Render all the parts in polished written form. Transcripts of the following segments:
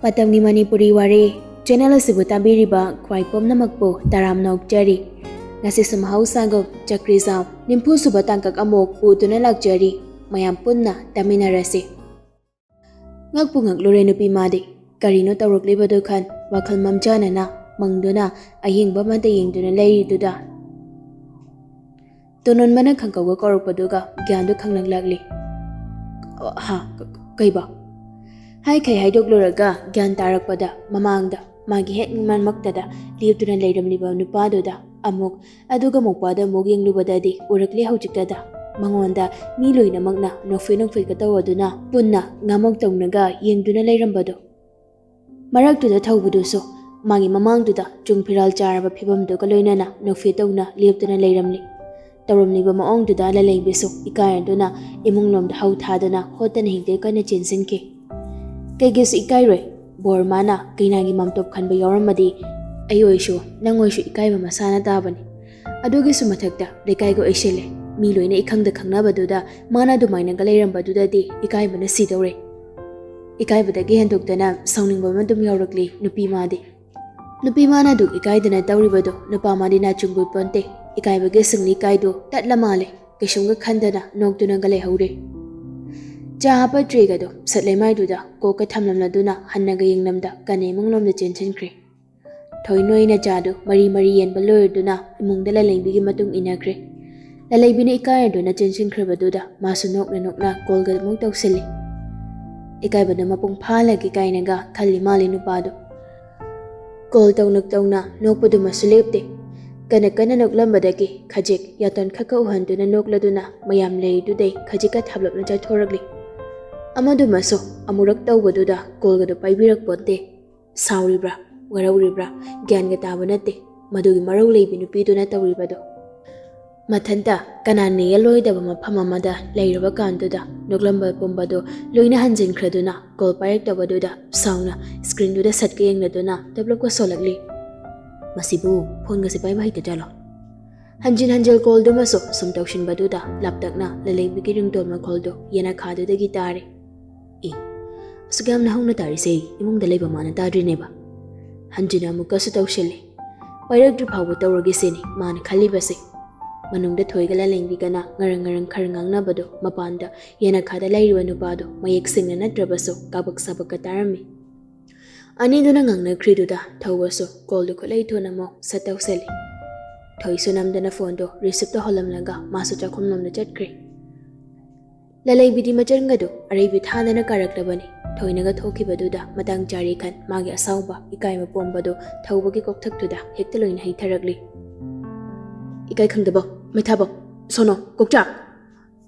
Matamni Manipuri Wari, Channel Sibu Tabiriba, Kwai Pomnamakpo, Taram Nokjari, Nasisum Hausago, Chakrizao, Nimpu Subatangak Amok, Utunalak Jari, Mayam Punna, Tamina Rasi. Ngakpungak Lorenupi Madi, Karino Tarok Libadukan, Wakal Mamjanana, Mangduna, Aying Bamada Yingduna Lady Duda. Tonon Mana Kankawa Koropaduga, Gandu Kanang Lagli. Ha, Kaiba. Hai kai haidok luraga gyan tarakpada mamangda magi het man maktada liubtuna leiramliba nupadoda amuk aduga mokpada moging lubadadi urakli haujiktada mangonda mi loina magna nofenong fikatawaduna punna ngamok tongnaga yengduna leirambado maraktuda thaubuduso magi mamangduda jungpiral charaba phibamduga loinana nofetongna liubtuna leiramli tawramliba maongduda laleibeso ikayanduna imungnomda hauthadana hotana hingde kana chensinke Kaigesu ikairoi bormana kainagi mamtop khanba yauramadi ayoishu nangoishu ikaiba masana tabani adugisu mathakta lekaigo aishele mi loina ikhangda khangnabaduda mana dumaina galeirambadуда di ikaibana sidore ikaibada ge hendoktana sauningba madum yaurakli nupi madi nupi mana duk ikaidana tawribado nupa madi na chungbu ponte ikaiba ge singli kaido tatlamale kishunga khandana noktuna gale haure Jahapa Trigado, Satley Maiduda, Coca Tamlamladuna, Hanaga Yinglamda, Gane Munglom the Jensen Cree. Toino in a jado, Marie and Balurduna, among the Laling Bigimatum in a cree. La Labina Ikayaduna Jensen Crebaduda, Masunok Nokna, Golga Mokto Silly. Ikabadamapung Pala Gikainaga, Kalimali Nupado. Goldo Noktona, Nopoduma Sulepte. Ganakana Noklambadaki, Kajik, Yaton Kakauhanduna Nokladuna, Mayam lay today, Kajika tablet Toragli. Amadu maso, amurak tawbaduda, Golgado Paibirak Ponte, Sauribra, Warauribra, Ganga Tabanate, Madugi Marole Binupiduna Tauribado. Matanta, Kanani Yaloy Dabama Pamamada, Lairaba Kanduda, Noglamba Bombado, Loina Hansin Craduna, Gol Parak Tabaduda, Sauna, Screen to the Satking Laduna, the block was solidly. Masibu, Pongasipai Mahitalo. Hanjin Hanjel called Domaso, some Toshin Baduda, Lapdakna, Lele beginning Doma Coldo, Yena Kadu the guitar. Sugam na hong natari say, imong dalay mana tadri neba. Hanjina mukasutaw shili. Pairag drupawa tawagisini, man kalibasi. Manung da toy galaling bigana, ngarang karangang nabado, mapanda, yena kada layriwa nubado, mayiksing na nadrabaso, kabag-sabag katarami. Anido na ngang nagkriduda, tawaso, koldo ko layto na mo, sa tawsali. Toy sunam da na fondo, risip to holam laga, maso chakumnom na chatkri. Lalay bidi macharangado, aray bithana na karaklabani. Toinaga Tokibaduda, Madang Jarikan, Magi Asauba, Ikai Mapombado, Taubagi Koktaktuda, Hectaloin Hitaragli. Ikai Kandabo, Metabo, Sono, Kokja.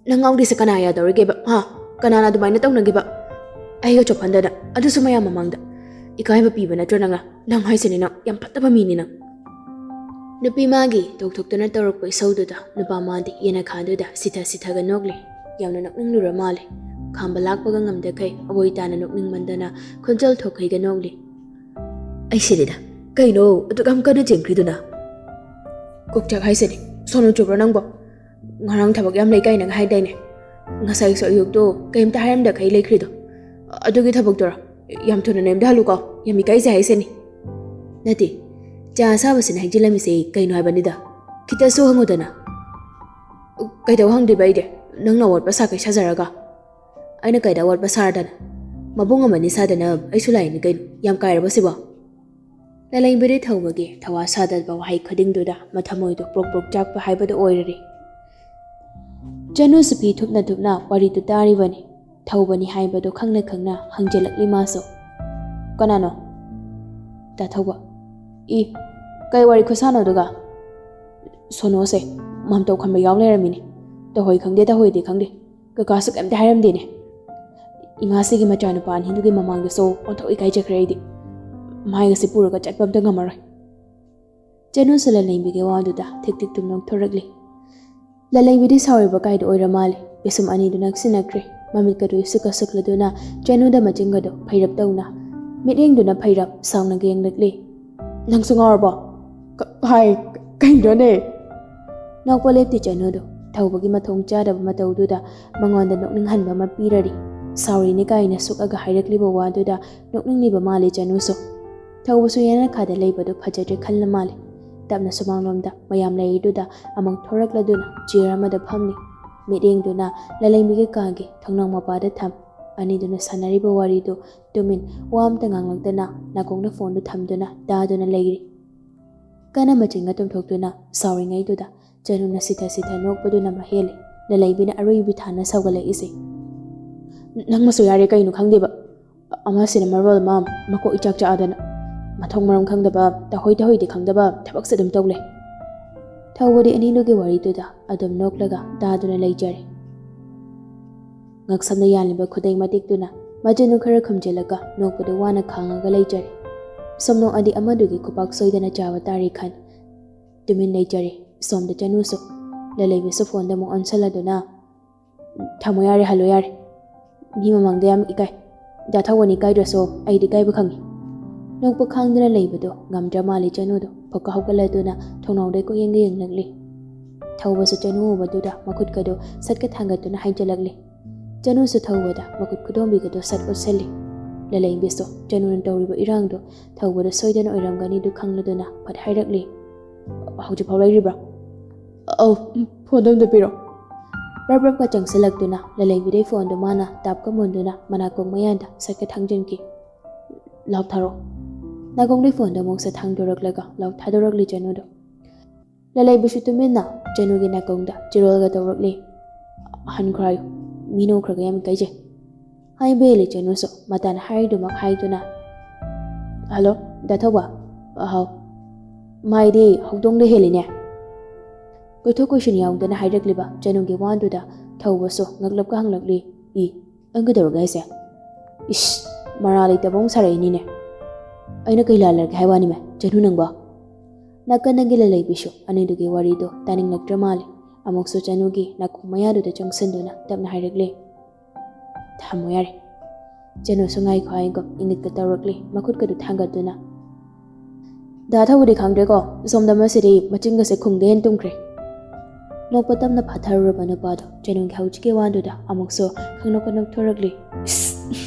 Nangaw di sa kanaya daw giba, ha? Kanana dumay na taong nagiba. Ayaw chopandada, ado sumaya mamangda. Ikai mapiba na nga, nang hay sinina, yang patabamini na. Nupi Magi, Tokto na tarok po isawduda, Nupamadi, Yanakaduda, Sita Ganogli, Yaw na naknang luramali. Kambalak pagang amdakay, avoy tana nukning mandana, konjal tokay ganogli. Ay silida, kay no, atukam ka na jengkri na. Kukchak hay sili, sono chubra nang bo. Ngarang tabag yam lay kay nang hay day ne. Ngasay sa iyog do, kayam taharam da kay lay krido. Adugi tabag dora, yam to na nem dahalu ka, yam ikay sa hay sini. Nati, jaa saba sin hay jilami say kay no hay banida. Kita so hango na. Kay daw hang di ba ide, nang nawad pa sa kay sazaraga. Aina kay dawal pasardan. Mabunga man ni sadana ay sulay ni kay yam kay ba siba. Lalayng biri thawagi thawa sadal ba hay khading duda mathamoy do prok jak pa hay ba do oirari. Janu supi thupna wari tu tari bani. Thawbani hay ba do khangna hangjelak limaso. Kanano? Ta thawba. I kay wari khusano duga. Sono se mamto khan ba yaw lerami ni. Ta hoy khangde ta hoy de khangde. Kakasuk am ta haram de ne. Imasi gi machana pan hindu gi mamang de so onthok ikai jakredi mai ga sipura ga chatpam ta ngamarai janu sala lembi ge wadu da thik tumnong thoragli la lembi di sawi ba kai do oira male besum ani du nak sinakre mamit ka du suka sukla du na janu da machinga do phairap tauna mideng du na phairap sauna ge ngakli nang sungor ba hai kai do ne nak polep ti janu do thawbagi mathong cha da matau du da mangon da nokning han ba ma pirari ꯁꯥꯎꯔꯤꯅꯤ ꯀꯥꯏꯅ ꯁꯨꯛꯑꯒ ꯍꯥꯏꯔꯛꯂꯤꯕ ꯋꯥꯗꯨꯗ ꯅꯣꯛꯅꯤꯡꯂꯤꯕ ꯃꯥꯜꯂꯤ ꯆꯅꯨꯁꯨ꯫ ꯊꯧꯕꯁꯨ ꯌꯦꯅꯈꯥꯗ ꯂꯩꯕꯗꯨ ꯐꯖꯗ꯭ꯔꯦ ꯈꯜꯂ ꯃꯥꯜꯂꯤ꯫ ꯇꯞꯅ ꯁꯨꯃꯥꯡꯂꯣꯝꯗ ꯃꯌꯥꯝ ꯂꯩꯔꯤꯗꯨꯗ ꯑꯃꯨꯛ ꯊꯣꯔꯛꯂꯗꯨꯅ ꯆꯤꯌꯔ ꯑꯃꯗ ꯐꯝꯂꯤ꯫ ꯃꯤꯠꯌꯦꯡꯗꯨꯅ ꯂꯂꯩꯕꯤꯒꯤ ꯀꯥꯒꯤ ꯊꯣꯡꯅꯥꯎ ꯃꯄꯥꯗ ꯊꯝ꯫ ꯑꯅꯤꯗꯨꯅ ꯁꯥꯟꯅꯔꯤꯕ ꯋꯥꯔꯤꯗꯨ ꯇꯨꯃꯤꯟ ꯋꯥ ꯑꯝꯇ ꯉꯥꯡꯂꯛꯇꯅ ꯅꯥꯀꯣꯡꯗ ꯐꯣꯟꯗꯨ ꯊꯝꯗꯨꯅ ꯇꯥꯗꯨꯅ ꯂꯩꯔꯤ꯫ ꯀꯟꯅ ꯃꯆꯤꯟꯒ ꯇꯨꯝꯊꯣꯛꯇꯨꯅ ꯁꯥꯎꯔꯤꯉꯩꯗꯨꯗ ꯆꯅꯨꯅ ꯁꯤꯊ ꯃꯣꯛꯄꯗꯨꯅ ꯃꯍꯦꯜꯂꯤ꯫ ꯂꯂꯩꯕꯤꯅ ꯑꯔꯣꯏꯕꯤ ꯊꯥꯅ ꯁꯧꯒꯠꯂꯛꯏꯁꯦ꯫ ꯅꯪꯃꯁꯨ ꯌꯥꯔꯦ ꯀꯩꯅꯣ ꯈꯪꯗꯦꯕ꯫ ꯑꯃꯁꯤꯅ ꯃꯔꯣꯜ ꯑꯃ ꯃꯀꯣꯛ ꯏꯆꯥꯛ ꯆꯥꯛꯑꯗꯅ ꯃꯊꯣꯡ ꯃꯔꯝ ꯈꯪꯗꯕ ꯇꯍꯣꯏꯗꯤ ꯈꯪꯗꯕ ꯊꯕꯛꯁꯦ ꯑꯗꯨꯝ ꯇꯧꯂꯩ꯫ ꯊꯧꯕꯗꯤ ꯑꯅꯤꯗꯨꯒꯤ ꯋꯥꯔꯤꯗꯨꯗ ꯑꯗꯨꯝ ꯅꯣꯛꯂꯒ ꯇꯥꯗꯨꯅ ꯂꯩꯖꯔꯦ꯫ ꯉꯛꯁꯝꯗ ꯌꯥꯜꯂꯤꯕ ꯈꯨꯗꯩ ꯃꯇꯦꯛꯇꯨꯅ ꯃꯆꯤꯟꯗꯨ ꯈꯔ ꯈꯨꯝꯖꯤꯜꯂꯒ ꯅꯣꯛꯄꯗꯨ ꯋꯥꯅ ꯈꯥꯡꯉꯒ ꯂꯩꯖꯔꯦ꯫ ꯁꯨꯝ ꯅꯣꯛꯑꯗꯤ ꯑꯃꯗꯨꯒꯤ ꯈꯨꯄꯥꯛ ꯁꯣꯏꯗꯅ ꯆꯥꯕ ꯇꯥꯔꯤ ꯈꯟ ꯇꯨꯃꯤꯟ ꯂꯩꯖꯔꯦ꯫ ꯁꯣꯝꯗ ꯆꯅꯨꯁꯨ ꯂꯂꯩꯕꯤꯁꯨ ꯐꯣꯟꯗ ꯑꯃꯨꯛ ꯑꯣꯟꯁꯜꯂꯗꯨꯅ ꯊꯝꯃꯣ ꯌꯥꯔꯦ ꯍꯜꯂꯣ ꯌꯥꯔꯦ꯫ ꯃꯤ ꯃꯃꯥꯡꯗ ꯌꯥꯝ ꯏꯀꯥꯏ꯫ ꯗꯥ ꯊꯧꯕꯅꯤ ꯏꯀꯥꯏꯗ꯭ꯔꯁꯨ ꯑꯩꯗꯤ ꯏꯀꯥꯏꯕ ꯈꯪꯉꯤ꯫ ꯅꯣꯛꯄ ꯈꯥꯡꯗꯅ ꯂꯩꯕꯗꯣ ꯉꯝꯗ꯭ꯔ ꯃꯥꯜꯂꯤ ꯆꯅꯨꯗꯣ ꯐꯛꯀ ꯍꯧꯒꯠꯂꯗꯨꯅ ꯊꯣꯡꯅꯥꯎꯗꯩ ꯀꯣꯏꯌꯦꯡꯒ ꯌꯦꯡꯂꯛꯂꯤ꯫ ꯊꯧꯕꯁꯨ ꯆꯅꯨ ꯎꯕꯗꯨꯗ ꯃꯈꯨꯠꯀꯗꯣ ꯁꯠꯀ ꯊꯥꯡꯒꯠꯇꯨꯅ ꯍꯥꯏꯖꯜꯂꯛꯂꯤ꯫ ꯆꯅꯨꯁꯨ ꯊꯧꯕꯗ ꯃꯈꯨꯠ ꯈꯨꯗꯣꯝꯕꯤꯒꯗꯣ ꯁꯠ ꯎꯠꯁꯜꯂꯤ꯫ ꯂꯂꯩꯕꯤꯁꯨ ꯆꯅꯨꯅ ꯇꯧꯔꯤꯕ ꯏꯔꯥꯡꯗꯣ ꯊꯧꯕꯗ ꯁꯣꯏꯗꯅ ꯑꯣꯏꯔꯝꯒꯅꯤꯗꯨ ꯈꯪꯂꯗꯨꯅ ꯐꯠ ꯍꯥꯏꯔꯛꯂꯤ꯫ ꯍꯧꯖꯤꯛꯐꯥꯎ ꯂꯩꯔꯤꯕ꯭ꯔꯥ? ꯑꯧ ꯐꯣꯟꯗꯣ ꯑꯝꯇ ꯄꯤꯔꯣ꯫ ꯕ꯭ꯔꯕ꯭ꯔꯕꯀ ꯆꯪꯁꯤꯜꯂꯛꯇꯨꯅ ꯂꯂꯩꯕꯤꯗꯩ ꯐꯣꯟꯗꯨ ꯃꯥꯅ ꯇꯥꯞꯀ ꯃꯨꯟꯗꯨꯅ ꯃꯅꯥꯀꯣꯡ ꯃꯌꯥꯟꯗ ꯁꯠꯀ ꯊꯥꯡꯖꯤꯟꯈꯤ꯫ ꯂꯥꯎꯠ ꯊꯥꯔꯣ꯫ ꯅꯥꯀꯣꯡꯗꯩ ꯐꯣꯟꯗꯣ ꯑꯃꯨꯛ ꯁꯠ ꯊꯥꯡꯗꯣꯔꯛꯂꯒ ꯂꯥꯎꯠ ꯊꯥꯗꯣꯔꯛꯂꯤ ꯆꯅꯨꯗꯣ꯫ ꯂꯂꯩꯕꯤꯁꯨ ꯇꯨꯃꯤꯟꯅ ꯆꯅꯨꯒꯤ ꯅꯥꯀꯣꯡꯗ ꯆꯤꯔꯣꯜꯒ ꯇꯧꯔꯛꯂꯤ꯫ ꯍꯟꯈ꯭ꯔꯣ ꯍꯥꯏꯌꯨ ꯃꯤꯅ ꯎꯈ꯭ꯔꯒ ꯌꯥꯝ ꯏꯀꯥꯏꯖꯩ꯫ ꯍꯥꯏꯕ ꯍꯦꯜꯂꯤ ꯆꯅꯨꯁꯨ ꯃꯇꯥꯅ ꯍꯥꯏꯔꯤꯗꯨꯃꯛ ꯍꯥꯏꯗꯨꯅ ꯍꯜꯂꯣ ꯗꯥ ꯊꯧꯕ ꯍꯥꯎ ꯃꯥꯏꯗꯤ ꯍꯧꯗꯣꯡꯗ ꯍꯦꯜꯂꯤꯅꯦ꯫ ꯀꯣꯏꯊꯣꯛ ꯀꯣꯏꯁꯤꯟ ꯌꯥꯎꯗꯅ ꯍꯥꯏꯔꯛꯂꯤꯕ ꯆꯅꯨꯒꯤ ꯋꯥꯗꯨꯗ ꯊꯧꯕꯁꯨ ꯉꯛꯂꯞꯀ ꯍꯪꯂꯛꯂꯤ꯫ ꯑꯪ ꯀꯩꯗꯧꯔꯒꯦ ꯍꯥꯏꯁꯦ? ꯏꯁ ꯃꯔꯥ ꯂꯩꯇꯕ ꯑꯃꯨꯛ ꯁꯥꯔꯛꯏꯅꯤꯅꯦ꯫ ꯑꯩꯅ ꯀꯩ ꯂꯥꯜꯂꯒꯦ ꯍꯥꯏ ꯋꯥꯅꯤꯃꯦ ꯆꯅꯨ ꯅꯪꯕꯣ꯫ ꯅꯥꯀꯟꯗꯒꯤ ꯂꯂꯩꯕꯤꯁꯨ ꯑꯅꯤꯗꯨꯒꯤ ꯋꯥꯔꯤꯗꯣ ꯇꯥꯅꯤꯡꯂꯛꯇ꯭ꯔ ꯃꯥꯜꯂꯤ꯫ ꯑꯃꯨꯛꯁꯨ ꯆꯅꯨꯒꯤ ꯅꯥꯀꯣꯡ ꯃꯌꯥꯗꯨꯗ ꯆꯪꯁꯤꯟꯗꯨꯅ ꯇꯞꯅ ꯍꯥꯏꯔꯛꯂꯤ꯫ ꯊꯝꯃꯣ ꯌꯥꯔꯦ꯫ ꯆꯅꯨꯁꯨ ꯉꯥꯏꯈꯣ ꯍꯥꯏꯒꯨꯝ ꯏꯪꯒꯤꯠꯀ ꯇꯧꯔꯛꯂꯤ ꯃꯈꯨꯠꯀꯗꯨ ꯊꯥꯡꯒꯠꯇꯨꯅ꯫ ꯗꯥ ꯊꯧꯕꯗꯤ ꯈꯪꯗ꯭ꯔꯦꯀꯣ ꯁꯣꯝꯗ ꯃꯁꯤꯗꯤ ꯃꯆꯤꯟꯒꯁꯦ ꯈꯨꯡꯗ ꯍꯦꯟ ꯇꯨꯝꯈ꯭ꯔꯦ꯫ ꯅꯣꯛꯄ ꯇꯞꯅ ꯐꯥꯊꯔꯨꯔꯕ ꯅꯨꯄꯥꯗꯣ ꯆꯅꯨꯒꯤ ꯍꯧꯖꯤꯛꯀꯤ ꯋꯥꯗꯨꯗ ꯑꯃꯨꯛꯁꯨ ꯈꯪꯅꯣꯛꯀ ꯅꯣꯛꯊꯣꯔꯛꯂꯤ꯫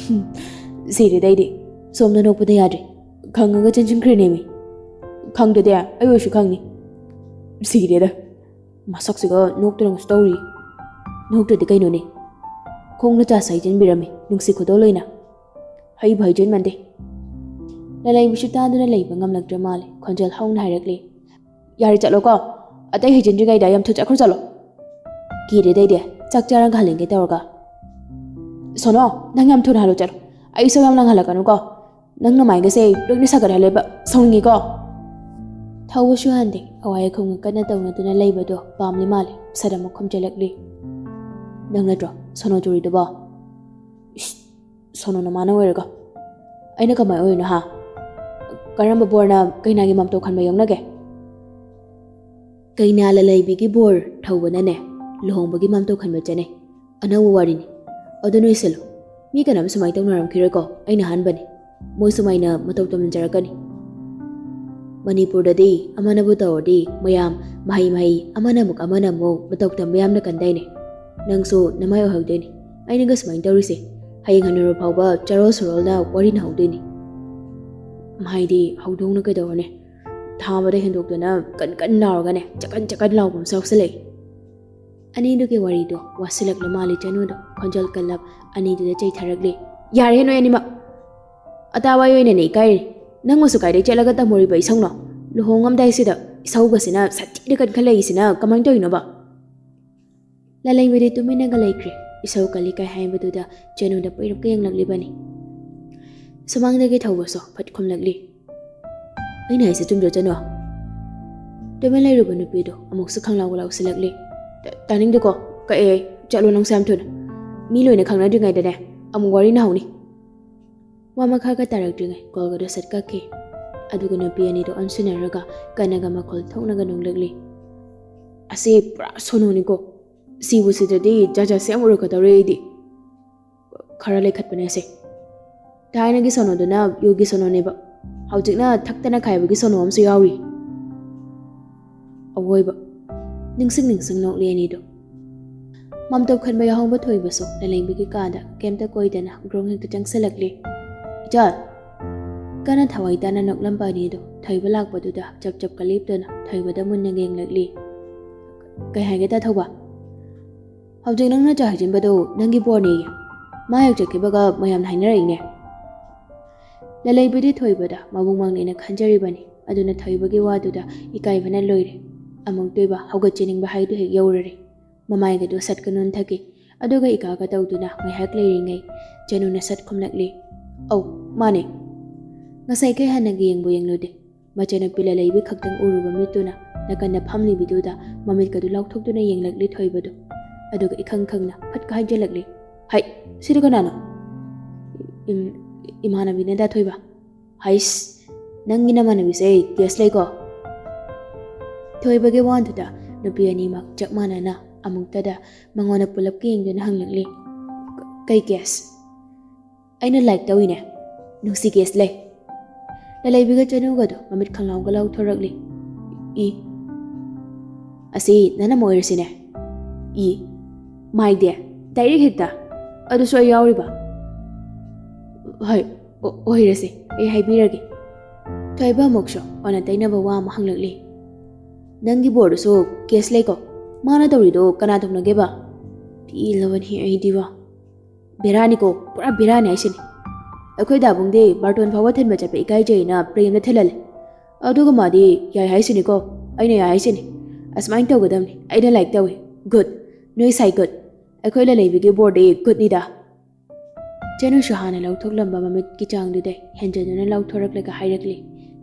ꯁꯤꯔꯦꯗ ꯑꯩꯗꯤ ꯁꯣꯝꯗ ꯅꯣꯛꯄꯗ ꯌꯥꯗ꯭ꯔꯦ ꯈꯪꯉꯒ ꯆꯦꯟꯁꯤꯟꯈ꯭ꯔꯦꯅꯦꯃꯤ꯫ ꯈꯪꯗ꯭ꯔꯗꯤ ꯑꯩ ꯑꯣꯏꯔꯁꯨ ꯈꯪꯅꯤ꯫ ꯁꯤꯔꯦꯗ ꯃꯁꯛꯁꯤꯒ ꯅꯣꯛꯇꯅꯁꯨ ꯇꯧꯔꯤ꯫ ꯅꯣꯛꯇ꯭ꯔꯗꯤ ꯀꯩꯅꯣꯅꯦ ꯈꯣꯡꯅ ꯆꯥꯁ ꯍꯩꯖꯤꯟꯕꯤꯔꯝꯃꯤ ꯅꯨꯡꯁꯤ ꯈꯨꯗꯣꯜ ꯍꯩꯕ ꯍꯩꯖꯤꯟꯃꯟꯗꯦ꯫ ꯂꯂꯩꯕꯤꯁꯨ ꯇꯥꯗꯨꯅ ꯂꯩꯕ ꯉꯝꯂꯛꯇ꯭ꯔ ꯃꯥꯜꯂꯤ ꯈꯣꯟꯖꯦꯜ ꯍꯧꯅ ꯍꯥꯏꯔꯛꯂꯤ꯫ ꯌꯥꯔꯦ ꯆꯠꯂꯣꯀꯣ ꯑꯇꯩ ꯍꯩꯖꯤꯟꯗ꯭ꯔꯤꯉꯩꯗ ꯌꯥꯝ ꯊꯨ ꯆꯠꯈ꯭ꯔꯣ ꯆꯠꯂꯣ꯫ ꯀꯤꯔꯦꯗꯩꯗꯤ ꯆꯥꯛ ꯆꯥꯔꯒ ꯍꯜꯂꯦꯟꯒꯦ ꯇꯧꯔꯒ꯫ ꯁꯣꯅꯣ ꯅꯪ ꯌꯥꯝ ꯊꯨꯅ ꯍꯜꯂꯣ ꯆꯠꯂꯣ ꯑꯩ ꯏꯁꯧ ꯌꯥꯝ ꯂꯥꯡꯍꯜꯂꯛꯀꯅꯨꯀꯣ ꯅꯪ ꯅꯃꯥꯏꯒꯁꯦ ꯂꯣꯏꯅ ꯁꯥꯒꯠꯍꯜꯂꯦꯕ ꯁꯥꯎꯅꯤꯡꯉꯤꯀꯣ꯫ ꯊꯧꯕꯁꯨ ꯍꯟꯗꯦ ꯑꯋꯥꯏ ꯑꯈꯨꯝꯒ ꯀꯟꯅ ꯇꯧꯅꯗꯨꯅ ꯂꯩꯕꯗꯣ ꯄꯥꯝꯂꯤ ꯃꯥꯜꯂꯤ ꯁꯠ ꯑꯃꯨꯛ ꯈꯨꯝꯖꯤꯜꯂꯛꯂꯤ꯫ ꯅꯪ ꯅꯠꯇ꯭ꯔꯣ ꯁꯣꯅꯣ ꯆꯨꯔꯤꯗꯨꯕꯣ? ꯏꯁ ꯁꯣꯅꯣ ꯅꯃꯥꯅ ꯑꯣꯏꯔꯒ ꯑꯩꯅ ꯀꯃꯥꯏ ꯑꯣꯏꯔꯤꯅꯣ ꯍꯥ? ꯀꯔꯝꯕ ꯕꯣꯔꯅ ꯀꯩꯅꯥꯒꯤ ꯃꯥꯝꯇꯣꯞ ꯈꯟꯕ ꯌꯧꯅꯒꯦ? ꯀꯩꯅꯥ ꯂꯂꯩꯕꯤꯒꯤ ꯕꯣꯔ ꯊꯧꯕꯅꯅꯦ ꯂꯨꯍꯣꯡꯕꯒꯤ ꯃꯥꯝꯇꯣꯞ ꯈꯟꯕ ꯆꯠꯅꯩ ꯑꯅꯧꯕ ꯋꯥꯔꯤꯅꯤ꯫ ꯑꯗꯨ ꯅꯣꯏꯁꯤꯜꯂꯨ ꯃꯤ ꯀꯅꯥꯝ ꯁꯨꯃꯥꯏꯅ ꯇꯧꯅꯔꯝꯈꯤꯔꯣꯏꯀꯣ ꯑꯩꯅ ꯑꯍꯥꯟꯕꯅꯤ ꯃꯣꯏ ꯁꯨꯃꯥꯏꯅ ꯃꯇꯧ ꯇꯝꯖꯔꯛꯀꯅꯤ꯫ ꯃꯅꯤꯄꯨꯔꯗꯗꯤ ꯑꯃꯅꯕꯨ ꯇꯧꯔꯗꯤ ꯃꯌꯥꯝ ꯃꯍꯩ ꯑꯃꯅ ꯑꯃꯨꯛ ꯃꯇꯧ ꯇꯝꯕ ꯌꯥꯝꯅ ꯀꯟꯗꯥꯏꯅꯦ꯫ ꯅꯪꯁꯨ ꯅꯃꯥꯏ ꯑꯣꯏꯍꯧꯗꯣꯏꯅꯤ ꯑꯩꯅꯒ ꯁꯨꯃꯥꯏꯅ ꯇꯧꯔꯤꯁꯦ ꯍꯌꯦꯡ ꯍꯟꯅꯨꯔ ꯐꯥꯎꯕ ꯆꯥꯔꯣꯜ ꯁꯨꯔꯣꯜꯅ ꯋꯥꯔꯤ ꯅꯍꯧꯗꯣꯏꯅꯤ꯫ ꯃꯍꯥꯏꯗꯤ ꯍꯧꯗꯣꯡꯅ ꯀꯩꯗꯧꯔꯅꯦ ꯊꯥꯕꯗ ꯍꯦꯟꯗꯣꯛꯇꯨꯅ ꯀꯟ ꯂꯥꯎꯔꯒꯅꯦ ꯆꯀꯟ ꯂꯥꯎꯕ ꯑꯃꯁꯨ ꯌꯥꯎꯁꯜꯂꯛꯏ꯫ ꯑꯅꯤꯗꯨꯒꯤ ꯋꯥꯔꯤꯗꯣ ꯋꯥꯁꯤꯜꯂꯛꯂ ꯃꯥꯜꯂꯤ ꯆꯅꯨꯗꯣ ꯈꯣꯟꯖꯦꯜ ꯀꯜꯂꯞ ꯑꯅꯤꯗꯨꯗ ꯆꯩꯊꯔꯛꯂꯤ꯫ ꯌꯥꯔꯦ ꯅꯣꯏ ꯑꯅꯤꯃꯛ ꯑꯇꯥꯋꯥꯏ ꯑꯣꯏꯅꯅꯦ ꯏꯀꯥꯏꯔꯤ ꯅꯪꯃꯁꯨ ꯀꯥꯏꯗꯩ ꯆꯠꯂꯒ ꯇꯝꯃꯨꯔꯤꯕ ꯏꯁꯧꯅꯣ ꯂꯨꯍꯣꯡꯉꯝꯗꯥꯏꯁꯤꯗ ꯏꯁꯧꯒꯁꯤꯅ ꯁꯥꯊꯤꯅ ꯀꯟꯈꯠꯂꯛꯏꯁꯤꯅ ꯀꯃꯥꯏꯅ ꯇꯧꯔꯤꯅꯣꯕ? ꯂꯂꯩꯕꯤꯗꯤ ꯇꯨꯃꯤꯟꯅꯒ ꯂꯩꯈ꯭ꯔꯦ ꯏꯁꯧ ꯀꯜꯂꯤ ꯀꯥꯏ ꯍꯥꯏꯕꯗꯨꯗ ꯆꯅꯨꯗ ꯄꯩꯔꯞꯀ ꯌꯦꯡꯂꯛꯂꯤꯕꯅꯤ꯫ ꯁꯨꯃꯥꯡꯗꯒꯤ ꯊꯧꯕꯁꯨ ꯐꯠ ꯈꯨꯝꯂꯛꯂꯤ꯫ ꯑꯩꯅ ꯍꯥꯏꯁꯦ ꯆꯨꯝꯗ꯭ꯔꯣ ꯆꯅꯨ? ꯇꯨꯃꯤꯟ ꯂꯩꯔꯨꯕ ꯅꯨꯄꯤꯗꯣ ꯑꯃꯨꯛꯁꯨ ꯈꯪꯂꯥꯎ ꯂꯥꯎꯁꯤꯜꯂꯛꯂꯤ꯫ ꯇꯥꯅꯤꯡꯗꯦꯀꯣ ꯀꯛꯑꯦ ꯆꯠꯂꯣ ꯅꯪꯁꯨ ꯌꯥꯝ ꯊꯨꯅ ꯃꯤ ꯂꯣꯏꯅ ꯈꯪꯅꯗ꯭ꯔꯤꯉꯩꯗꯅꯦ ꯑꯃꯨꯛ ꯋꯥꯔꯤ ꯅꯍꯧꯅꯤ꯫ ꯋꯥ ꯃꯈꯥꯒ ꯇꯥꯔꯛꯇ꯭ꯔꯤꯉꯩ ꯀꯣꯜꯒꯗꯣ ꯁꯠ ꯀꯛꯈꯤ꯫ ꯑꯗꯨꯒ ꯅꯨꯄꯤ ꯑꯅꯤꯗꯣ ꯑꯣꯟꯁꯤꯟꯅꯔꯒ ꯀꯟꯅꯒ ꯃꯈꯣꯜ ꯊꯣꯛꯅꯒ ꯅꯣꯡꯂꯛꯂꯤ꯫ ꯑꯁꯤ ꯄꯨꯔꯥ ꯁꯣꯅꯣꯅꯤꯀꯣ ꯁꯤꯕꯨ ꯁꯤꯗ꯭ꯔꯗꯤ ꯖꯥꯠꯁꯦ ꯌꯥꯝ ꯎꯔꯛꯀꯗꯧꯔꯦ ꯑꯩꯗꯤ꯫ ꯈꯔ ꯂꯩꯈꯠꯄꯅꯦ ꯑꯁꯦ ꯊꯥꯏꯅꯒꯤ ꯁꯣꯅꯣꯗꯨꯅ ꯌꯨꯒꯤ ꯁꯣꯅꯣꯅꯦꯕ ꯍꯧꯖꯤꯛꯅ ꯊꯛꯇꯅ ꯈꯥꯏꯕꯒꯤ ꯁꯣꯅꯣ ꯑꯃꯁꯨ ꯌꯥꯎꯔꯤ꯫ ꯑꯋꯣꯏꯕ ꯅꯤꯡꯁꯤꯡ ꯅꯣꯛꯂꯤ ꯑꯅꯤꯗꯣ꯫ ꯃꯥꯝꯇꯣꯞ ꯈꯟꯕ ꯌꯥꯍꯧꯕ ꯊꯣꯏꯕꯁꯨ ꯂꯂꯩꯕꯤꯒꯤ ꯀꯥꯗ ꯀꯩꯝꯇ ꯀꯣꯏꯗꯅ ꯒ꯭ꯔꯣꯡ ꯍꯦꯛꯇ ꯆꯪꯁꯤꯜꯂꯛꯂꯤ꯫ ꯏꯆꯜ! ꯀꯟꯅ ꯊꯋꯥꯏ ꯇꯥꯅ ꯅꯣꯛꯂꯝꯕ ꯑꯅꯤꯗꯨ ꯊꯣꯏꯕ ꯂꯥꯛꯄꯗꯨꯗ ꯆꯞ ꯆꯞꯀ ꯂꯦꯞꯇꯨꯅ ꯊꯣꯏꯕꯗ ꯃꯨꯟꯅ ꯌꯦꯡꯂꯛꯂꯤ꯫ ꯀꯩ ꯍꯥꯏꯒꯦ ꯇꯥꯊꯧꯕ? ꯍꯧꯖꯤꯛ ꯅꯪꯅ ꯆꯥ ꯍꯩꯖꯤꯟꯕꯗꯨ ꯅꯪꯒꯤ ꯕꯣꯔꯅꯦꯌꯦ꯫ ꯃꯥ ꯍꯦꯛ ꯆꯠꯈꯤꯕꯒ ꯃꯌꯥꯝꯅ ꯍꯥꯏꯅꯔꯛꯏꯅꯦ꯫ ꯂꯂꯩꯕꯤꯗꯤ ꯊꯣꯏꯕꯗ ꯃꯕꯨꯡ ꯃꯥꯡꯅꯦꯅ ꯈꯟꯖꯔꯤꯕꯅꯤ, ꯑꯗꯨꯅ ꯊꯣꯏꯕꯒꯤ ꯋꯥꯗꯨꯗ ꯏꯀꯥꯏꯕꯅ ꯂꯣꯏꯔꯦ꯫ ꯑꯃꯨꯛ ꯇꯣꯏꯕ ꯍꯧꯒꯠꯆꯅꯤꯡꯕ ꯍꯥꯏꯗꯨ ꯍꯦꯛ ꯌꯧꯔꯔꯦ꯫ ꯃꯃꯥꯏꯒꯗꯨ ꯁꯠꯀ ꯅꯣꯟꯊꯈꯤ, ꯑꯗꯨꯒ ꯏꯀꯥꯒ ꯇꯧꯗꯨꯅ ꯉꯥꯏꯍꯥꯛ ꯂꯩꯔꯤꯉꯩ ꯆꯅꯨꯅ ꯁꯠ ꯈꯨꯝꯂꯛꯂꯤ꯫ ꯑꯧ ꯃꯥꯅꯦ꯫ ꯉꯁꯥꯏ ꯀꯩ ꯍꯥꯟꯅꯒ ꯌꯦꯡꯂꯨꯗꯦ꯫ ꯃꯆꯥꯅꯨꯄꯤ ꯂꯂꯩꯕꯤ ꯈꯛꯇꯪ ꯎꯔꯨꯕ ꯃꯤꯠꯇꯨꯅ ꯅꯥꯀꯟꯗ ꯐꯝꯂꯤꯕꯤꯗꯨꯗ ꯃꯃꯤꯠꯀꯗꯨ ꯂꯥꯎꯊꯣꯛꯇꯨꯅ ꯌꯦꯡꯂꯛꯂꯤ ꯊꯣꯏꯕꯗꯨ, ꯑꯗꯨꯒ ꯏꯈꯪ ꯈꯪꯅ ꯐꯠꯀ ꯍꯥꯏꯖꯤꯜꯂꯛꯂꯤ꯫ ꯍꯩ, ꯁꯤꯗꯤ ꯀꯅꯥꯅꯣ? ꯏꯃꯥꯟꯅꯕꯤꯅꯦꯗ ꯊꯣꯏꯕ꯫ ꯍꯩꯁ, ꯅꯪꯒꯤ ꯅꯃꯥꯟꯅꯕꯤꯁꯦ ꯀꯦꯁ ꯂꯩꯀꯣ? ꯊꯣꯏꯕꯒꯤ ꯋꯥꯗꯨꯗ ꯅꯨꯄꯤ ꯑꯅꯤꯃꯛ ꯆꯞ ꯃꯥꯟꯅꯅ ꯑꯃꯨꯛꯇꯗ ꯃꯉꯣꯟꯗ ꯄꯨꯂꯞ ꯌꯦꯡꯗꯨꯅ ꯍꯪꯂꯛꯂꯤ꯫ ꯀꯩ ꯀꯦꯁ? ꯑꯩꯅ ꯂꯥꯏꯛ ꯇꯧꯏꯅꯦ, ꯅꯨꯡꯁꯤ ꯀꯦꯁ ꯂꯩ꯫ ꯂꯂꯩꯕꯤꯒ ꯆꯅꯨꯒꯗꯣ ꯃꯃꯤꯠ ꯈꯪꯂꯥꯎꯒ ꯂꯥꯎꯊꯣꯔꯛꯂꯤ꯫ ꯑꯁꯤ ꯅꯅꯝ ꯑꯣꯏꯔꯁꯤꯅꯦ꯫ ꯃꯥꯏꯗꯦ ꯗꯥꯏꯔꯦꯛ ꯍꯦꯛꯇ, ꯑꯗꯨꯁꯨ ꯑꯩ ꯌꯥꯎꯔꯤꯕ? ꯍꯣꯏ, ꯑꯣꯏꯔꯁꯤ, ꯑꯩ ꯍꯥꯏꯕꯤꯔꯒꯦ꯫ ꯊꯣꯏꯕ ꯑꯃꯨꯛꯁꯨ ꯑꯣꯟꯅ ꯇꯩꯅꯕ ꯋꯥ ꯑꯃ ꯍꯪꯂꯛꯂꯤ꯫ ꯅꯪꯒꯤ ꯕꯣꯔꯗꯨꯁꯨ ꯀꯦꯁ ꯂꯩꯀꯣ? ꯃꯥꯅ ꯇꯧꯔꯤꯗꯣ ꯀꯅꯥ ꯇꯧꯅꯒꯦꯕ? ꯄꯦꯜꯂꯕꯅꯤ ꯑꯩꯗꯤꯕ꯫ ꯕꯦꯔꯥꯅꯤꯀꯣ, ꯄꯨꯔꯥ ꯕꯦꯔꯥꯅꯤ ꯍꯥꯏꯁꯤꯅꯤ꯫ ꯑꯩꯈꯣꯏ ꯗꯥꯕꯨꯡꯗꯤ ꯕꯥꯔꯇꯣꯟ ꯐꯥꯎꯕ ꯊꯤꯟꯕ ꯆꯠꯄ ꯏꯀꯥꯏꯖꯩꯅ ꯄ꯭ꯔꯦꯝꯅ ꯊꯤꯜꯍꯜꯂꯦ, ꯑꯗꯨꯒ ꯃꯥꯗꯤ ꯌꯥꯏ ꯍꯥꯏꯁꯤꯅꯤꯀꯣ, ꯑꯩꯅ ꯌꯥꯏ ꯍꯥꯏꯁꯤꯅꯤ꯫ ꯑꯁꯨꯃꯥꯏꯅ ꯇꯧꯒꯗꯕꯅꯤ, ꯑꯩꯅ ꯂꯥꯏꯛ ꯇꯧꯏ, ꯒꯨꯗ, ꯅꯣꯏ ꯁꯥꯏ ꯒꯨꯗ, ꯑꯩꯈꯣꯏ ꯂꯂꯩꯕꯤꯒꯤ ꯕꯣꯔꯗꯤ ꯒꯨꯗꯅꯤꯗ꯫ ꯆꯅꯨꯁꯨ ꯍꯥꯟꯅ ꯂꯧꯊꯣꯛꯂꯝꯕ ꯃꯃꯤꯠꯀꯤ ꯆꯥꯡꯗꯨꯗꯩ ꯍꯦꯟꯖꯟꯗꯨꯅ ꯂꯥꯎꯊꯣꯔꯛꯂꯒ ꯍꯥꯏꯔꯛꯂꯤ,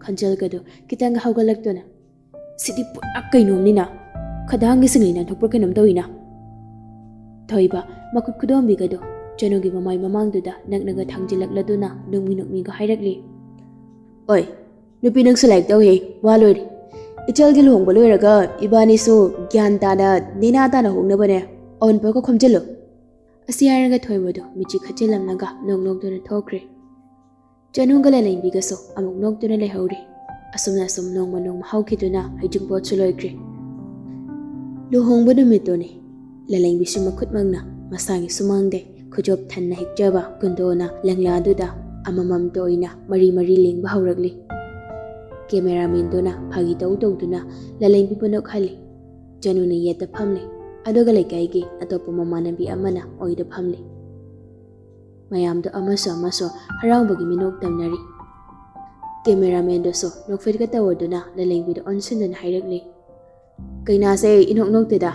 ꯈꯣꯟꯖꯦꯜꯒꯗꯨ ꯈꯤꯇꯪꯒ ꯍꯧꯒꯠꯂꯛꯇꯨꯅ꯫ ꯁꯤꯗꯤ ꯄꯨꯔꯥ ꯀꯩꯅꯣꯝꯅꯤꯅ, ꯈꯗꯥꯡꯒꯤ ꯁꯤꯡꯂꯤ ꯅꯥꯟꯊꯣꯛꯄ꯭ꯔꯥ ꯀꯩꯅꯣꯝ ꯇꯧꯏꯅ꯫ ꯊꯣꯏꯕ ꯃꯈꯨꯠ ꯈꯨꯗꯣꯝꯕꯤꯒꯗꯣ ꯆꯅꯨꯒꯤ ꯃꯃꯥꯏ ꯃꯃꯥꯡꯗꯨꯗ ꯅꯛꯅꯒ ꯊꯥꯡꯖꯤꯜꯂꯛꯂꯗꯨꯅ ꯅꯣꯛꯃꯤ ꯅꯣꯛꯃꯤꯒ ꯍꯥꯏꯔꯛꯂꯤ꯫ ꯑꯣꯏ, ꯅꯨꯄꯤ ꯅꯪꯁꯨ ꯂꯥꯏꯛ ꯇꯧꯍꯦ, ꯋꯥ ꯂꯣꯏꯔꯦ꯫ ꯏꯆꯜꯒꯤ ꯂꯨꯍꯣꯡꯕ ꯂꯣꯏꯔꯒ ꯏꯕꯥꯅꯤꯁꯨ ꯒ꯭ꯌꯥꯟ ꯇꯥꯅ ꯅꯦꯅꯥ ꯇꯥꯅ ꯍꯣꯡꯅꯕꯅꯦ, ꯑꯋꯨꯟꯄꯣꯠꯀ ꯈꯣꯝꯖꯤꯜꯂꯨ꯫ ꯑꯁꯤ ꯍꯥꯏꯔꯒ ꯊꯣꯏꯕꯗꯣ ꯃꯤꯆꯤ ꯈꯠꯆꯤꯜꯂꯝꯂꯒ ꯅꯣꯛ ꯅꯣꯛꯇꯨꯅ ꯊꯣꯛꯈ꯭ꯔꯦ꯫ ꯆꯅꯨꯒ ꯂꯂꯩꯕꯤꯒꯁꯨ ꯑꯃꯨꯛ ꯅꯣꯛꯇꯨꯅ ꯂꯩꯍꯧꯔꯤ꯫ ꯑꯁꯨꯝꯅ ꯑꯁꯨꯝ ꯅꯣꯡꯃ ꯍꯧꯈꯤꯗꯨꯅ ꯍꯩꯖꯤꯡꯄꯣꯠꯁꯨ ꯂꯣꯏꯈ꯭ꯔꯦ꯫ ꯂꯨꯍꯣꯡꯕ ꯅꯨꯃꯤꯠꯇꯨꯅꯤ꯫ ꯂꯂꯩꯕꯤꯁꯨ ꯃꯈꯨꯠꯃꯛꯅ ꯃꯁꯥꯒꯤ ꯁꯨꯃꯥꯡꯗꯩ ꯈꯨꯖꯣꯞ ꯊꯟꯅ ꯍꯦꯛꯆꯕ ꯀꯨꯟꯗꯣꯅ ꯂꯪꯂꯥꯗꯨꯗ ꯑꯃꯃꯝꯇ ꯑꯣꯏꯅ ꯃꯔꯤ ꯃꯔꯤ ꯂꯦꯡꯕ ꯍꯧꯔꯛꯂꯤ꯫ ꯀꯦꯃꯦꯔꯥꯃꯦꯟꯗꯨꯅ ꯐꯥꯒꯤ ꯇꯧꯗꯨꯅ ꯂꯂꯩꯕꯤꯕꯨ ꯅꯣꯛꯍꯜꯂꯤ꯫ ꯆꯅꯨꯅ ꯌꯦꯠꯇ ꯐꯝꯂꯤ, ꯑꯗꯨꯒ ꯂꯩꯀꯥꯏꯒꯤ ꯑꯇꯣꯞꯄ ꯃꯃꯥꯟꯅꯕꯤ ꯑꯃꯅ ꯑꯣꯏꯗ ꯐꯝꯂꯤ꯫ ꯃꯌꯥꯝꯗꯣ ꯑꯃꯁꯨ ꯍꯔꯥꯎꯕꯒꯤ ꯃꯤꯅꯣꯛ ꯇꯝꯅꯔꯤ꯫ ꯀꯦꯃꯦꯔꯥꯃꯦꯟꯗꯨꯁꯨ ꯅꯣꯛꯐꯦꯠꯀ ꯇꯧꯗꯨꯅ ꯂꯂꯩꯕꯤꯗ ꯑꯣꯟꯁꯤꯟꯗꯨꯅ ꯍꯥꯏꯔꯛꯂꯤ꯫ ꯀꯩꯅꯥꯁꯦ ꯏꯅꯣꯛ ꯅꯣꯛꯇꯦꯗ,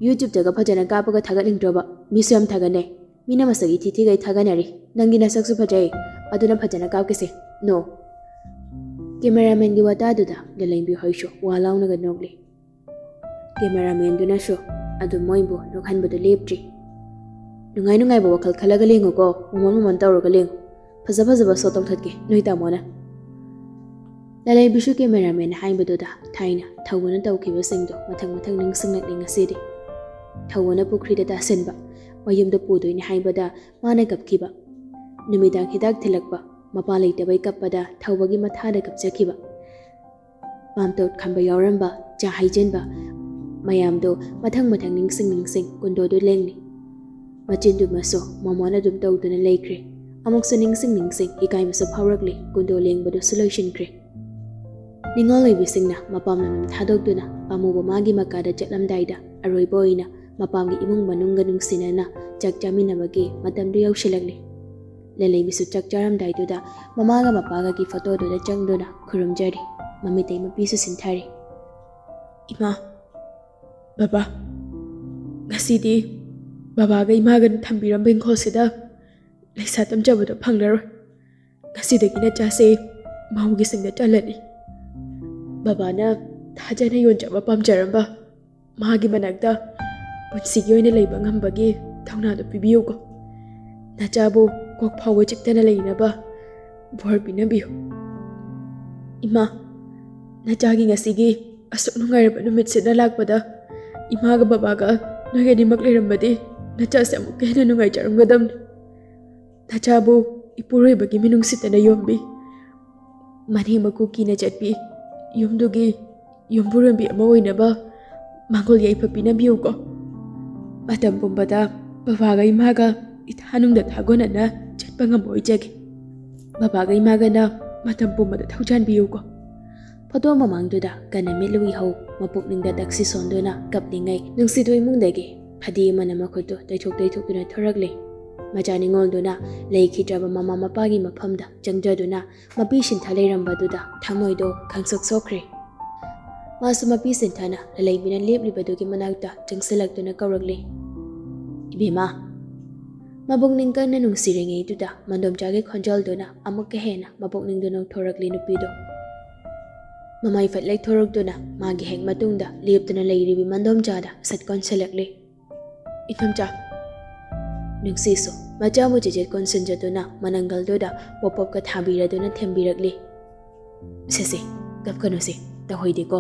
ꯌꯨꯇ꯭ꯌꯨꯕꯇꯒ ꯐꯖꯅ ꯀꯥꯞꯄꯒ ꯊꯥꯒꯠꯅꯤꯡꯗ꯭ꯔꯣꯕ? ꯃꯤꯁꯨ ꯌꯥꯝ ꯊꯥꯒꯠꯅꯩ, ꯃꯤꯅ ꯃꯁꯛ ꯏꯊꯤ ꯊꯥꯒꯠꯅꯔꯤ, ꯅꯪꯒꯤ ꯅꯁꯛꯁꯨ ꯐꯖꯩ, ꯑꯗꯨꯅ ꯐꯖꯅ ꯀꯥꯞꯀꯦꯁꯦ, ꯅꯣ꯫ ꯀꯦꯃꯦꯔꯥꯃꯦꯟꯒꯤ ꯋꯥꯇꯥꯗꯨꯗ ꯂꯂꯩꯕꯤ ꯍꯣꯏꯁꯨ ꯋꯥ ꯂꯥꯎꯅꯒ ꯅꯣꯛꯂꯤ꯫ ꯀꯦꯃꯦꯔꯥꯃꯦꯟꯗꯨꯅꯁꯨ ꯑꯗꯨꯝ ꯃꯣꯏꯕꯨ ꯅꯣꯛꯍꯟꯕꯗꯨ ꯂꯦꯞꯇ꯭ꯔꯤ꯫ ꯅꯨꯡꯉꯥꯏꯕ ꯋꯥꯈꯜ ꯈꯜꯂꯒ ꯂꯦꯡꯉꯨꯀꯣ, ꯃꯃꯣꯟ ꯇꯧꯔꯒ ꯂꯦꯡꯉꯨ, ꯐꯖꯕ ꯁꯣꯠ ꯇꯧꯊꯠꯀꯦ ꯅꯣꯏ ꯇꯥꯃꯣꯅ꯫ ꯂꯂꯩꯕꯤꯁꯨ ꯀꯦꯃꯦꯔꯥꯃꯦꯟ ꯍꯥꯏꯕꯗꯨꯗ ꯊꯥꯏꯅ ꯊꯧꯕꯅ ꯇꯧꯈꯤꯕꯁꯤꯡꯗꯣ ꯃꯊꯪ ꯅꯤꯡꯁꯤꯡꯂꯛꯂꯤ ꯉꯁꯤꯗꯤ꯫ ꯊꯧꯕꯅ ꯄꯨꯈ꯭ꯔꯤꯗ ꯇꯥꯁꯤꯟꯕ, ꯃꯌꯨꯝꯗ ꯄꯨꯗꯣꯏꯅꯤ ꯍꯥꯏꯕꯗ ꯃꯥꯅ ꯀꯞꯈꯤꯕ, ꯅꯨꯃꯤꯗꯥꯡ ꯍꯤꯗꯥꯛ ꯊꯤꯜꯂꯛꯄ, ꯃꯄꯥ ꯂꯩꯇꯕꯩ ꯀꯞꯄꯗ ꯊꯧꯕꯒꯤ ꯃꯊꯥꯗ ꯀꯞꯆꯈꯤꯕ, ꯃꯥꯝꯇꯣꯞ ꯈꯟꯕ ꯌꯥꯎꯔꯝꯕ, ꯆꯥ ꯍꯩꯖꯤꯟꯕ ꯃꯌꯥꯝꯗꯣ ꯃꯊꯪ ꯅꯤꯡꯁꯤꯡ ꯀꯨꯟꯗꯣꯗꯨ ꯂꯦꯡꯂꯤ꯫ ꯃꯆꯤꯟꯗꯨꯃꯁꯨ ꯃꯃꯣꯟ ꯑꯗꯨꯝ ꯇꯧꯗꯨꯅ ꯂꯩꯈ꯭ꯔꯦ꯫ ꯑꯃꯨꯛꯁꯨ ꯅꯤꯡꯁꯤꯡ ꯏꯀꯥꯏꯕꯁꯨ ꯐꯥꯎꯔꯛꯂꯤ꯫ ꯀꯨꯟꯗꯣ ꯂꯦꯡꯕꯗꯨꯁꯨ ꯂꯣꯏꯁꯤꯟꯈ꯭ꯔꯦ꯫ ꯅꯤꯡꯉꯣꯜ ꯑꯣꯏꯕꯤꯁꯤꯡꯅ ꯃꯄꯥꯝ ꯂꯝ ꯊꯥꯗꯣꯛꯇꯨꯅ ꯄꯥꯝꯃꯨꯕ ꯃꯥꯒꯤ ꯃꯀꯥꯗ ꯆꯠꯂꯝꯗꯥꯏꯗ ꯑꯔꯣꯏꯕ ꯑꯣꯏꯅ ꯃꯄꯥꯝꯒꯤ ꯏꯃꯨꯡ ꯃꯅꯨꯡꯒ ꯅꯨꯡꯁꯤꯅꯅ ꯆꯥꯛ ꯆꯥꯃꯤꯟꯅꯕꯒꯤ ꯃꯇꯝꯗꯨ ꯌꯧꯁꯤꯜꯂꯛꯂꯤ꯫ ꯂꯂꯩꯕꯤꯁꯨ ꯆꯥꯛ ꯆꯥꯔꯝꯗꯥꯏꯗꯨꯗ ꯃꯃꯥꯒ ꯃꯄꯥꯒꯒꯤ ꯐꯣꯇꯣꯗꯨꯗ ꯆꯪꯗꯨꯅ ꯈꯨꯔꯨꯝꯖꯔꯤ꯫ ꯃꯃꯤꯇꯩ ꯃꯄꯤꯁꯨ ꯁꯤꯟꯊꯔꯤ꯫ ꯏꯃꯥ, ꯕꯕꯥ, ꯉꯁꯤꯗꯤ ꯕꯕꯥꯒ ꯏꯃꯥꯒ ꯊꯝꯕꯤꯔꯝꯕ ꯏꯪꯈꯣꯜꯁꯤꯗ ꯂꯩꯁꯥ ꯇꯝꯖꯕꯗꯣ ꯐꯪꯂꯔꯣꯏ꯫ ꯉꯁꯤꯗꯒꯤ ꯅꯆꯥꯁꯦ ꯃꯧꯒꯤꯁꯤꯡꯗ ꯆꯜꯂꯅꯤ꯫ ꯕꯕꯥꯅ ꯊꯥꯖꯅ ꯌꯣꯟꯖꯕ ꯄꯥꯝꯖꯔꯝꯕ ꯃꯥꯒꯤ ꯃꯅꯥꯛꯇ ꯄꯨꯟꯁꯤꯒꯤ ꯑꯣꯏꯅ ꯂꯩꯕ ꯉꯝꯕꯒꯤ ꯊꯧꯅꯥꯗꯨ ꯄꯤꯕꯤꯌꯨꯀꯣ꯫ ꯅꯆꯥꯕꯨ ꯀꯣꯛ ꯐꯥꯎꯕ ꯆꯤꯛꯇꯅ ꯂꯩꯅꯕ ꯕꯣꯔ ꯄꯤꯅꯕꯤꯌꯨ꯫ ꯏꯃꯥ, ꯅꯆꯥꯒꯤ ꯉꯁꯤꯒꯤ ꯑꯁꯨꯛ ꯅꯨꯡꯉꯥꯏꯔꯕ ꯅꯨꯃꯤꯠꯁꯤꯗ ꯂꯥꯛꯄꯗ ꯏꯃꯥꯒ ꯕꯕꯥꯒ ꯅꯣꯏ ꯑꯅꯤꯃꯛ ꯂꯩꯔꯝꯕꯗꯤ ꯅꯆꯥꯁꯦ ꯑꯃꯨꯛꯀ ꯍꯦꯟꯅ ꯅꯨꯡꯉꯥꯏꯖꯔꯝꯒꯗꯕꯅꯤ꯫ ꯅꯆꯥꯕꯨ ꯏꯄꯨꯔꯣꯏꯕꯒꯤ ꯃꯤꯅꯨꯡꯁꯤꯠꯇꯅ ꯌꯣꯝꯕꯤ, ꯃꯅꯦꯝ ꯃꯀꯨ ꯀꯤꯅ ꯆꯠꯄꯤ, ꯌꯨꯝꯗꯨꯒꯤ ꯌꯨꯝꯕꯨꯔꯦꯝꯕꯤ ꯑꯃ ꯑꯣꯏꯅꯕ ꯃꯥꯡꯒꯣꯜ ꯌꯩꯐ ꯄꯤꯅꯕꯤꯌꯨꯀꯣ꯫ ꯃꯇꯝ ꯄꯨꯝꯕꯗ ꯕꯕꯥꯒ ꯏꯃꯥꯒ ꯏꯊꯥꯅꯨꯡꯗ ꯊꯥꯒꯣꯟꯅꯅ ꯆꯠꯄ ꯉꯝꯕ ꯑꯣꯏꯖꯒꯦ꯫ ꯕꯕꯥꯒ ꯏꯃꯥꯒꯅ ꯃꯇꯝ ꯄꯨꯝꯕꯗ ꯊꯧꯖꯥꯟꯕꯤꯌꯨꯀꯣ꯫ ꯐꯣꯇꯣ ꯃꯃꯥꯡꯗꯨꯗ ꯀꯟꯅ ꯃꯤꯠꯂꯨ ꯏꯍꯧ ꯃꯄꯨꯛꯅꯤꯡꯗ ꯇꯛꯁꯤ ꯁꯣꯟꯗꯨꯅ ꯀꯞꯂꯤꯉꯩ ꯅꯨꯡꯁꯤꯗꯣ ꯏꯃꯨꯡꯗꯒꯤ ꯐꯗꯤ ꯑꯃꯅ ꯃꯈꯨꯠꯇꯨ ꯇꯩꯊꯣꯛꯇꯨꯅ ꯊꯣꯔꯛꯂꯤ꯫ ꯃꯆꯥ ꯅꯤꯡꯉꯣꯜꯗꯨꯅ ꯂꯩꯈꯤꯗ꯭ꯔꯕ ꯃꯃꯥ ꯃꯄꯥꯒꯤ ꯃꯐꯝꯗ ꯆꯪꯖꯗꯨꯅ ꯃꯄꯤ ꯁꯤꯟꯊ ꯂꯩꯔꯝꯕꯗꯨꯗ ꯊꯃꯣꯏꯗꯣ ꯈꯪꯁꯣꯛ ꯁꯣꯛꯈ꯭ꯔꯦ꯫ ꯃꯥꯁꯨ ꯃꯄꯤ ꯁꯤꯟꯊꯅ ꯂꯂꯩꯕꯤꯅ ꯂꯦꯞꯂꯤꯕꯗꯨꯒꯤ ꯃꯅꯥꯛꯇ ꯆꯪꯁꯤꯜꯂꯛꯇꯨꯅ ꯀꯧꯔꯛꯂꯤ꯫ ꯏꯕꯦꯝꯃ꯫ ꯃꯄꯨꯛꯅꯤꯡ ꯀꯟꯅ ꯅꯨꯡꯁꯤꯔꯤꯉꯩꯗꯨꯗ ꯃꯟꯗꯣꯝꯆꯥꯒꯤ ꯈꯣꯟꯖꯦꯜꯗꯨꯅ ꯑꯃꯨꯛꯀ ꯍꯦꯟꯅ ꯃꯄꯨꯛꯅꯤꯡꯗꯨ ꯅꯧꯊꯣꯔꯛꯂꯤ ꯅꯨꯄꯤꯗꯣ꯫ ꯃꯃꯥꯏ ꯐꯠ ꯂꯩꯊꯣꯔꯛꯇꯨꯅ ꯃꯥꯒꯤ ꯍꯦꯛ ꯃꯇꯨꯡꯗ ꯂꯦꯞꯇꯨꯅ ꯂꯩꯔꯤꯕꯤ ꯃꯟꯗꯣꯝꯆꯥꯗ ꯁꯠ ꯀꯣꯟꯁꯤꯜꯂꯛꯂꯤ꯫ ꯏꯟꯗꯣꯝꯆꯥ꯫ ꯅꯨꯡꯁꯤꯁꯨ ꯃꯆꯥꯕꯨ ꯆꯦꯆꯦꯠ ꯀꯣꯟꯁꯤꯟꯖꯗꯨꯅ ꯃꯅꯪꯒꯜꯗꯨꯗ ꯄꯣꯞ-ꯄꯣꯞꯀ ꯊꯥꯕꯤꯔꯗꯨꯅ ꯊꯦꯝꯕꯤꯔꯛꯂꯤ꯫ ꯁꯦ ꯀꯞꯀꯅꯨꯁꯦ ꯇꯧꯍꯩꯗꯦꯀꯣ꯫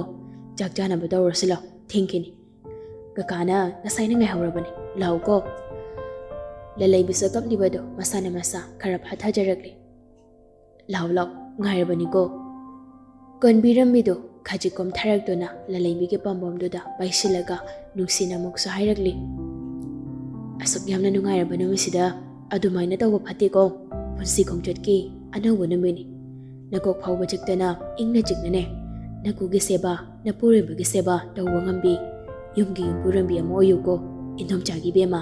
ꯆꯥꯛ ꯆꯥꯅꯕ ꯇꯧꯔꯁꯤ ꯂꯥꯎ ꯊꯦꯡꯈꯤꯅꯤ꯫ ꯀꯀꯥꯅ ꯉꯁꯥꯏꯅ ꯉꯥꯏꯍꯧꯔꯕꯅꯤ ꯂꯥꯎꯀꯣ꯫ ꯂꯂꯩꯕꯤꯁꯨ ꯀꯞꯂꯤꯕꯗꯣ ꯃꯁꯥꯅ ꯃꯁꯥ ꯈꯔ ꯐꯥꯊꯖꯔꯛꯂꯤ꯫ ꯂꯥꯎ ꯉꯥꯏꯔꯕꯅꯤꯀꯣ꯫ ꯀꯣꯟꯕꯤꯔꯝꯕꯤꯗꯣ ꯈꯖꯤꯛ ꯀꯣꯝꯊꯔꯛꯇꯨꯅ ꯂꯂꯩꯕꯤꯒꯤ ꯄꯥꯝꯕꯣꯝꯗꯨꯗ ꯄꯥꯏꯁꯤꯜꯂꯒ ꯅꯨꯡꯁꯤꯅ ꯑꯃꯨꯛꯁꯨ ꯍꯥꯏꯔꯛꯂꯤ꯫ ꯑꯁꯨꯛ ꯌꯥꯝꯅ ꯅꯨꯡꯉꯥꯏꯔꯕ ꯅꯨꯃꯤꯠꯁꯤꯗ ꯑꯗꯨꯃꯥꯏꯅ ꯇꯧꯕ ꯐꯠꯇꯦꯀꯣ꯫ ꯄꯨꯟꯁꯤ ꯈꯣꯡꯆꯠꯀꯤ ꯑꯅꯧꯕ ꯅꯨꯃꯤꯠꯅꯤ꯫ ꯅꯀꯣꯛ ꯐꯥꯎꯕ ꯆꯤꯛꯇꯅ ꯏꯪꯅ ꯆꯤꯛꯅꯅꯦ ꯅꯀꯨꯒꯤ ꯁꯦꯕꯥ ꯅꯄꯨꯔꯣꯏꯕꯒꯤ ꯁꯦꯕꯥ ꯇꯧꯕ ꯉꯝꯕꯤ ꯌꯨꯝꯒꯤ ꯌꯨꯝꯄꯨꯔꯦꯝꯕꯤ ꯑꯃ ꯑꯣꯏꯌꯨꯀꯣ ꯏꯟꯗꯣꯝꯆꯥꯒꯤ ꯕꯦꯝꯃ꯫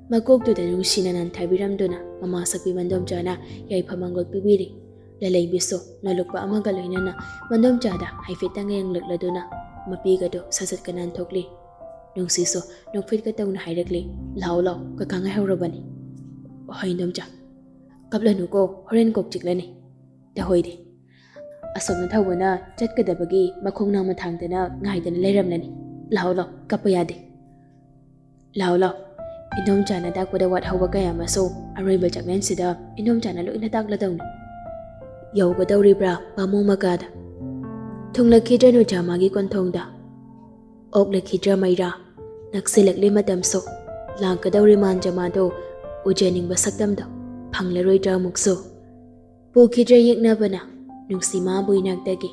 ꯃꯀꯣꯛꯇꯨꯗ ꯅꯨꯡꯁꯤꯅ ꯅꯥꯟꯊꯕꯤꯔꯝꯗꯨꯅ ꯃꯃꯥ ꯁꯛꯄꯤ ꯃꯟꯗꯣꯝꯆꯥꯅ ꯌꯥꯏꯐ-ꯃꯪꯒꯣꯜ ꯄꯤꯕꯤꯔꯤ꯫ ꯂꯂꯩꯕꯤꯁꯨ ꯅꯣꯜꯂꯨꯛꯄ ꯑꯃꯒ ꯂꯣꯏꯅꯅ ꯃꯟꯗꯣꯝꯆꯥꯗ ꯍꯥꯏꯐꯦꯠꯇꯪ ꯌꯦꯡꯂꯛꯂꯗꯨꯅ ꯃꯄꯤꯒꯗꯣ ꯁꯠ-ꯁꯠꯀ ꯅꯥꯟꯊꯣꯛꯂꯤ꯫ ꯅꯨꯡꯁꯤꯁꯨ ꯅꯣꯛꯐꯦꯠꯀ ꯇꯧꯅ ꯍꯥꯏꯔꯛꯂꯤ꯫ ꯂꯥꯎ ꯀꯀꯥ ꯉꯥꯏꯍꯧꯔꯕꯅꯤ꯫ ꯍꯣꯏ ꯏꯟꯗꯣꯝꯆꯥ꯫ ꯀꯞꯂꯅꯨꯀꯣ ꯍꯣꯔꯦꯟ ꯀꯣꯛ ꯆꯤꯛꯂꯅꯤ꯫ ꯇꯍꯣꯏꯗꯦ꯫ ꯑꯁꯣꯝꯅ ꯊꯧꯕꯅ ꯆꯠꯀꯗꯕꯒꯤ ꯃꯈꯣꯡ ꯅꯥꯝꯃ ꯊꯥꯡꯗꯅ ꯉꯥꯏꯗꯅ ꯂꯩꯔꯝꯂꯅꯤ꯫ ꯂꯥꯎ ꯀꯞꯄ ꯌꯥꯗꯦ꯫ ꯂꯥꯎ ꯏꯟꯗꯣꯝꯆꯥꯅ ꯇꯥꯛꯄꯗ ꯋꯥꯠꯍꯧꯕ ꯀꯌꯥ ꯑꯃꯁꯨ ꯑꯔꯣꯏꯕ ꯆꯥꯛꯂꯦꯟꯁꯤꯗ ꯏꯟꯗꯣꯝꯆꯥꯅ ꯂꯣꯏꯅ ꯇꯥꯛꯂꯗꯧꯅꯤ꯫ ꯌꯧꯒꯗꯧꯔꯤꯕ꯭ꯔꯥ ꯄꯥꯃꯨꯡ ꯃꯀꯥꯗ꯫ ꯊꯨꯡꯂꯈꯤꯗ꯭ꯔ ꯅꯨꯡꯖꯥ ꯃꯥꯒꯤ ꯀꯣꯟꯊꯣꯡꯗ꯫ ꯑꯣꯛꯂꯈꯤꯗ꯭ꯔ ꯃꯩꯔꯥ꯫ ꯅꯛꯁꯤꯜꯂꯛꯂꯤ ꯃꯇꯝꯁꯨ꯫ ꯂꯥꯛꯀꯗꯧꯔꯤ ꯃꯥꯟꯖ ꯃꯥꯗꯣ ꯎꯖꯅꯤꯡꯕ ꯁꯛꯇꯝꯗꯣ ꯐꯪꯂꯔꯣꯏꯗ꯭ꯔꯥ ꯑꯃꯨꯛꯁꯨ꯫ ꯄꯨꯈꯤꯗ꯭ꯔ ꯌꯦꯛꯅꯕꯅ ꯅꯨꯡꯁꯤ ꯃꯥꯕꯨ ꯏꯅꯥꯛꯇꯒꯤ꯫